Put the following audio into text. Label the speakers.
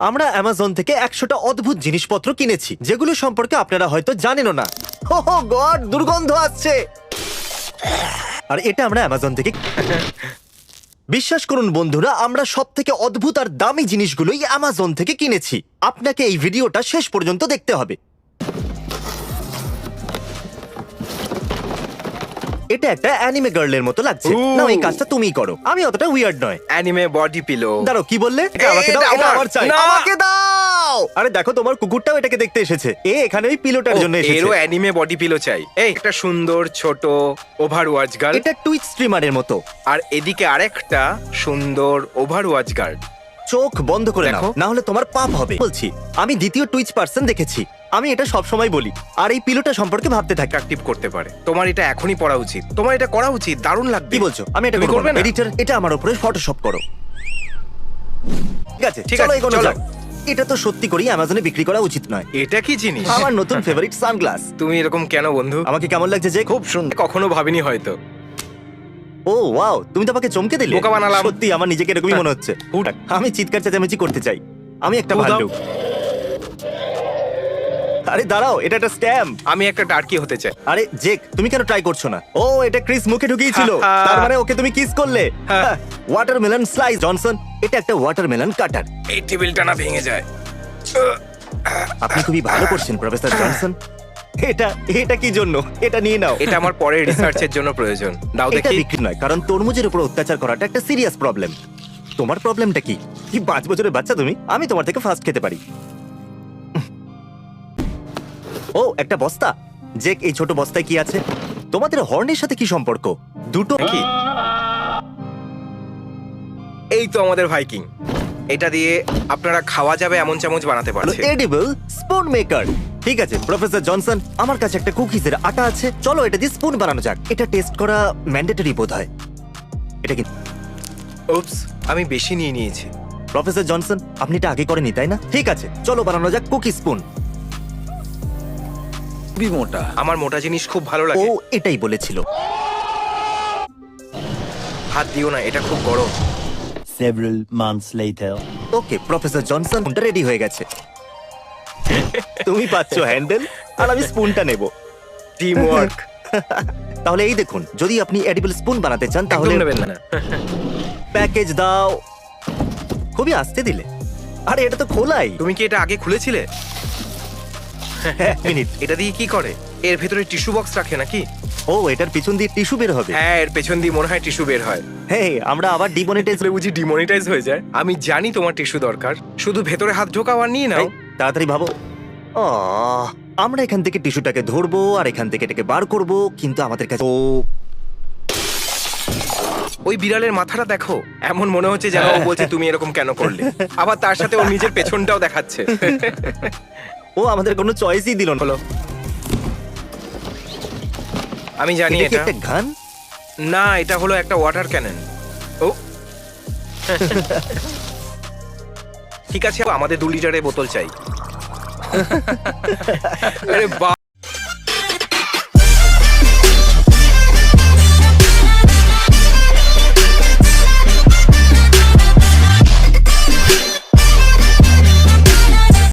Speaker 1: আমরা অ্যামাজন থেকে 100টা অদ্ভুত জিনিসপত্র কিনেছি যেগুলো সম্পর্কে আপনারা হয়তো জানেনও না। ওহ গড, দুর্গন্ধ আসছে। আর এটা আমরা অ্যামাজন থেকে বিশ্বাস করুন বন্ধুরা, আমরা সব থেকে অদ্ভুত আর দামি জিনিসগুলোই অ্যামাজন থেকে কিনেছি। আপনাকে এই ভিডিওটা শেষ পর্যন্ত দেখতে হবে। এটা একটা অ্যানিমে গার্লের মতো লাগছে। না, এই কাজটা তুমিই করো, আমি অতটা উইয়ার্ড নয়।
Speaker 2: Anime body pillow.
Speaker 1: দাঁড়াও, কি বললে?
Speaker 2: এটা
Speaker 1: আমাকে দাও,
Speaker 2: এটা
Speaker 1: এটা
Speaker 2: আমার।
Speaker 1: আমার চাই।
Speaker 2: না।
Speaker 1: আমাকে দাও। আরে দেখো, তোমার কুকুরটাও এটাকে দেখতে এসেছে। এখানে ওই পিলোটার জন্য এসেছে।
Speaker 2: এরও অ্যানিমে বডি পিলো চাই। এই একটা সুন্দর ছোট ওভারওয়াচ গার্ল।
Speaker 1: এটা টুইচ স্ট্রিমারের মতো।
Speaker 2: আর এদিকে আরেকটা সুন্দর ওভারওয়াচ গার্ল।
Speaker 1: চোখ বন্ধ করে নাও,
Speaker 2: দেখো।
Speaker 1: না হলে তোমার পাপ হবে। বলছি, আমি দ্বিতীয় টুইচ পার্সন দেখেছি। আমি এটা সব সময় বলি, আর এই পিলোটা সম্পর্কে ভাবতে থাকি।
Speaker 2: অ্যাক্টিভ করতে পারে। তোমার এটা এখনই পড়া উচিত। তোমার এটা করা উচিত, দারুণ লাগবে।
Speaker 1: কি বলছো? আমি এটা
Speaker 2: তুমি
Speaker 1: করব
Speaker 2: করবে
Speaker 1: না।
Speaker 2: না?
Speaker 1: এডিটর, এটা আমার উপরে ফটোশপ করো। ঠিক আছে,
Speaker 2: ঠিক
Speaker 1: চলো
Speaker 2: আছে,
Speaker 1: এগোনো
Speaker 2: চলো।
Speaker 1: যাক। এটা তো সত্যি করেই অ্যামাজনে বিক্রি করা উচিত নয়।
Speaker 2: এটা কি জিনিস?
Speaker 1: আমার নতুন ফেভারিট সানগ্লাস।
Speaker 2: তুমি এরকম কেন বন্ধু?
Speaker 1: আমাকে কেমন লাগছে যে?
Speaker 2: খুব সুন্দর, কখনো ভাবিনি হয়তো।
Speaker 1: ও ওয়াও, তুমি তো আমাকে চমকে দিলে।
Speaker 2: বোকা বানালাম।
Speaker 1: সত্যি আমার নিজেকে এরকমই মনে হচ্ছে। আমি চিৎকার চেঁচামেচি করতে চাই। আমি একটা
Speaker 2: দাও।
Speaker 1: ভাল্লুক। আরে দাঁড়াও, এটা একটা স্ক্যাম।
Speaker 2: আমি একটা টার্কি হতে চাই।
Speaker 1: আরে জেক, তুমি কেন ট্রাই করছো না? ও, এটা ক্রিস মুখে ঢুকিয়েছিল। তার মানে ওকে তুমি কিস করলে।
Speaker 2: হ্যাঁ।
Speaker 1: Watermelon slice Johnson. এটা একটা ওয়াটারমেলন কাটার।
Speaker 2: এই টেবিলটা না ভেঙে যায়।
Speaker 1: আপনি খুবই ভালো করছেন প্রফেসর জনসন। এটা এটা কি জন্য? এটা নিয়ে নাও।
Speaker 2: এটা আমার পরের রিসার্চের জন্য প্রয়োজন। দাও
Speaker 1: এটা
Speaker 2: দেখি।
Speaker 1: বিক্রি নয়, কারণ তরমুজের উপর অত্যাচার করাটা একটা সিরিয়াস প্রবলেম। তোমার প্রবলেমটা কি? কি 5 বছরের বাচ্চা তুমি? আমি তোমার থেকে ফার্স্ট খেতে পারি। ও, একটা বস্তা। জেক, এই ছোট বস্তায় কি আছে? তোমাদের হর্নের সাথে কি সম্পর্ক? দুটো
Speaker 2: কি? এই তো আমাদের ভাইকিং। এটা দিয়ে আপনারা খাওয়া যাবে এমন চামচ বানাতে পারছে।
Speaker 1: Edible spoon maker. ঠিক আছে প্রফেসর জনসন, আমার কাছে একটা কুকিজের আটা আছে। চলো এটা দিয়ে স্পুন বানানো যাক। এটা টেস্ট করা ম্যান্ডেটরি বোধ হয়। এটা কি?
Speaker 2: উপস, আমি বেশি নিয়ে নিয়েছি।
Speaker 1: প্রফেসর জনসন, আপনি এটা আগে করেনি তাই না? ঠিক আছে, চলো বানানো যাক কুকি স্পুন।
Speaker 3: খুবই মোটা।
Speaker 2: আমার মোটা জিনিস খুব ভালো
Speaker 1: ও
Speaker 2: লাগে।
Speaker 1: এটাই বলেছিল।
Speaker 2: হাত দিও না, এটা খুব গরম।
Speaker 4: Several months later.
Speaker 1: ওকে প্রফেসর জনসন, স্পুনটা রেডি হয়ে গেছে। তুমি পাচ্ছ হ্যান্ডেল আর আমি স্পুনটা নেব।
Speaker 2: Team work.
Speaker 1: তাহলে এই দেখুন, যদি আপনি এডিবল স্পুন বানাতে চান তাহলে
Speaker 2: তাহলে নেবেন না।
Speaker 1: প্যাকেজ দাও। খুবই আস্তে দিলে। আরে এটা তো খোলাই।
Speaker 2: তুমি কি এটা আগে খুলেছিলে?
Speaker 1: এক মিনিট।
Speaker 2: এটা দিয়ে কি করে? এর ভেতরে টিস্যু বক্স রাখে নাকি?
Speaker 1: ও, এটার পিছন দিয়ে টিস্যু বের হবে।
Speaker 2: হ্যাঁ, এর পেছন দিয়ে মনে হয় টিস্যু বের হয়।
Speaker 1: হেই, আমরা আবার ডিমনিটাইজ।
Speaker 2: তাহলে বুঝি ডিমনিটাইজ হয়ে যায়? আমি জানি তোমার টিস্যু দরকার। শুধু ভেতরে হাত ঢোকাও আর নিয়ে নাও।
Speaker 1: তাড়াতাড়ি ভাবো। আমরা এখান থেকে টিস্যুটাকে ধরবো আর এখান থেকে এটাকে বার করব, কিন্তু আমাদের কাছে
Speaker 2: ওই বিড়ালের মাথাটা দেখো, এমন মনে হচ্ছে যেন ও বলছে তুমি এরকম কেন করলে। আবার তার সাথে ওর নিজের পেছনটাও দেখাচ্ছে।
Speaker 1: ও আমাদের কোনো চয়েসই দিল না।
Speaker 2: হলো, আমি জানি
Speaker 1: এটা কি
Speaker 2: এটা।
Speaker 1: একটা গান?
Speaker 2: না, এটা হলো একটা ওয়াটার ক্যানন। ও ঠিক আছে, আমাদের 2 লিটারের বোতল চাই। আরে বাহ!